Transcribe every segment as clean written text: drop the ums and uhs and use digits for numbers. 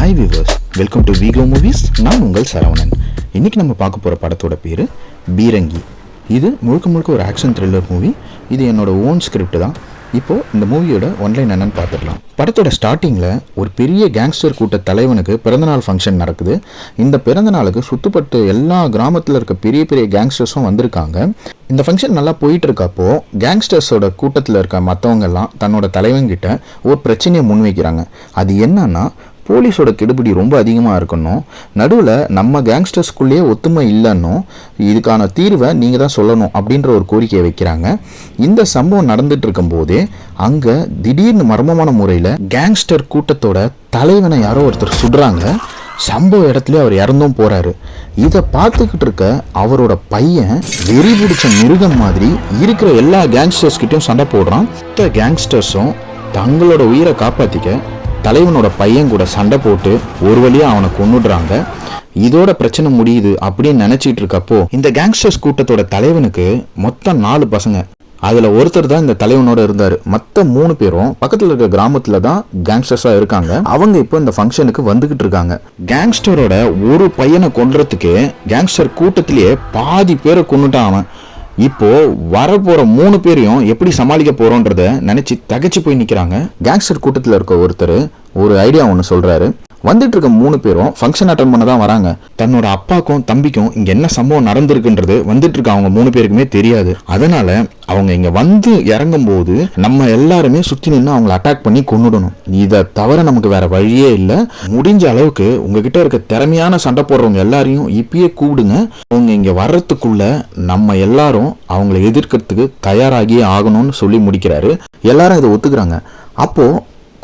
Hi viewers, welcome to Vigo movies. நான் உங்கள் சரவணன். இன்றைக்கி நம்ம பார்க்க போகிற படத்தோட பேர் பீரங்கி. இது முழுக்க ஒரு ஆக்ஷன் த்ரில்லர் மூவி. இது என்னோட ஓன் ஸ்கிரிப்ட் தான். இப்போது இந்த மூவியோட ஒன்லைன் என்னன்னு பார்த்துடலாம். படத்தோட ஸ்டார்டிங்கில் ஒரு பெரிய கேங்ஸ்டர் கூட்ட தலைவனுக்கு பிறந்தநாள் ஃபங்க்ஷன் நடக்குது. இந்த பிறந்தநாளுக்கு சுற்றுப்பட்டு எல்லா கிராமத்தில் இருக்க பெரிய பெரிய கேங்ஸ்டர்ஸும் வந்திருக்காங்க. இந்த ஃபங்க்ஷன் நல்லா போயிட்டு இருக்கப்போ கேங்ஸ்டர்ஸோட கூட்டத்தில் இருக்க மற்றவங்கெல்லாம் தன்னோட தலைவன்கிட்ட ஒரு பிரச்சனையை முன்வைக்கிறாங்க. அது என்னன்னா, போலீஸோட கெடுபிடி ரொம்ப அதிகமாக இருக்கணும், நடுவில் நம்ம கேங்ஸ்டர்ஸ்குள்ளேயே ஒத்துமை இல்லைன்னும், இதுக்கான தீர்வை நீங்கள் தான் சொல்லணும் அப்படின்ற ஒரு கோரிக்கையை வைக்கிறாங்க. இந்த சம்பவம் நடந்துட்டு இருக்கும்போதே அங்கே திடீர்னு மர்மமான முறையில் கேங்ஸ்டர் கூட்டத்தோட தலைவனை யாரோ ஒருத்தர் சுடுறாங்க. சம்பவ இடத்துல அவர் இறந்தும் போறாரு. இதை பார்த்துக்கிட்டு இருக்க அவரோட பையன் வெறி பிடிச்ச மிருகம் மாதிரி இருக்கிற எல்லா கேங்ஸ்டர்ஸ் கிட்டையும் சண்டை போடுறான். மற்ற கேங்ஸ்டர்ஸும் தங்களோட உயிரை காப்பாற்றிக்க தலைவனோட பையன் கூட சண்டை போட்டு ஒரு வழியா அவனை கொன்னுடுறாங்க. இதோட பிரச்சனை முடியுது அப்படின்னு நினைச்சிட்டு இருக்கப்போ இந்த கேங்ஸ்டர்ஸ் கூட்டத்தோட தலைவனுக்கு மொத்தம் 4 பசங்க. அதுல ஒருத்தர் தான் இந்த தலைவனோட இருந்தாரு. மற்ற 3 பேரும் பக்கத்துல இருக்க கிராமத்துல தான் கேங்ஸ்டர்ஸா இருக்காங்க. அவங்க இப்போ இந்த ஃபங்க்ஷனுக்கு வந்துகிட்டு இருக்காங்க. கேங்ஸ்டரோட ஒரு பையனை கொல்றதுக்கு கேங்ஸ்டர் கூட்டத்திலேயே பாதி பேரை கொன்னுட்டான் அவன். இப்போ வரப்போற 3 பேரையும் எப்படி சமாளிக்க போறோன்றத நினைச்சு தகச்சு போய் நிக்கிறாங்க. கேங்ஸ்டர் கூட்டத்தில் இருக்க ஒருத்தர் ஒரு ஐடியா ஒன்று சொல்றாரு. வந்துட்டு இருக்க 3 பேரும் ஃபங்க்ஷன் அட்டன் பண்ண தான் வராங்க. தன்னோட அப்பாக்கும் தம்பிக்கும் இங்க என்ன சம்பவம் நடந்திருக்குன்றது வந்துட்டு இருக்க அவங்க 3 பேருக்குமே தெரியாது. அதனால அவங்க இங்க வந்து இறங்கும் போது நம்ம எல்லாருமே சுத்தி நின்று அவங்களை அட்டாக் பண்ணி கொன்னுடணும். இதை தவிர நமக்கு வேற வழியே இல்லை. முடிஞ்ச அளவுக்கு உங்ககிட்ட இருக்க திறமையான சண்டை போடுறவங்க எல்லாரையும் இப்பயே கூப்பிடுங்க. அவங்க இங்க வர்றதுக்குள்ள நம்ம எல்லாரும் அவங்களை எதிர்க்கிறதுக்கு தயாராகியே ஆகணும்னு சொல்லி முடிக்கிறாரு. எல்லாரும் இதை ஒத்துக்கிறாங்க. அப்போ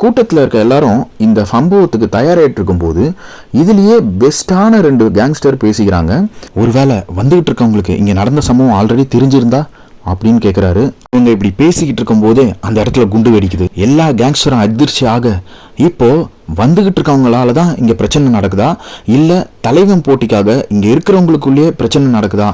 கூட்டத்தில் இருக்க எல்லாரும் இந்த சம்பவத்துக்கு தயாராகிட்டு இருக்கும்போது இதுலேயே பெஸ்டான 2 கேங்ஸ்டர் பேசிக்கிறாங்க. ஒருவேளை வந்துகிட்டு இருக்கவங்களுக்கு இங்கே நடந்த சம்பவம் ஆல்ரெடி தெரிஞ்சிருந்தா அப்படின்னு கேட்குறாரு. அவங்க இப்படி பேசிக்கிட்டு இருக்கும்போதே அந்த இடத்துல குண்டு வெடிக்குது. எல்லா கேங்ஸ்டரும் அதிர்ச்சி ஆக இப்போ வந்துகிட்டு இருக்கவங்களால தான் இங்கே பிரச்சனை நடக்குதா, இல்லை தலைவன் போட்டிக்காக இங்கே இருக்கிறவங்களுக்குள்ளேயே பிரச்சனை நடக்குதா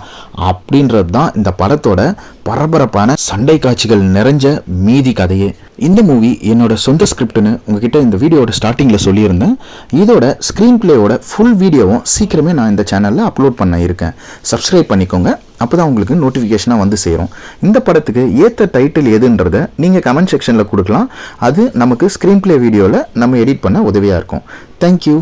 அப்படின்றது தான் இந்த படத்தோட பரபரப்பான சண்டை காட்சிகள் நிறைஞ்ச மீதி கதையே. இந்த மூவி என்னோட சொந்த ஸ்கிரிப்ட்னு உங்ககிட்ட இந்த வீடியோட ஸ்டார்டிங்கில் சொல்லியிருந்தேன். இதோட ஸ்க்ரீன் பிளேயோட ஃபுல் வீடியோவும் சீக்கிரமே நான் இந்த சேனலில் அப்லோட் பண்ண இருக்கேன். சப்ஸ்கிரைப் பண்ணிக்கோங்க. அப்போ தான் உங்களுக்கு நோட்டிஃபிகேஷனாக வந்து சேரும். இந்த படத்துக்கு ஏற்ற டைட்டில் எதுன்றதை நீங்கள் கமெண்ட் செக்ஷனில் கொடுக்கலாம். அது நமக்கு ஸ்க்ரீன் பிளே வீடியோவில் நம்ம எடிட் பண்ண உதவியாக இருக்கும். தேங்க்யூ.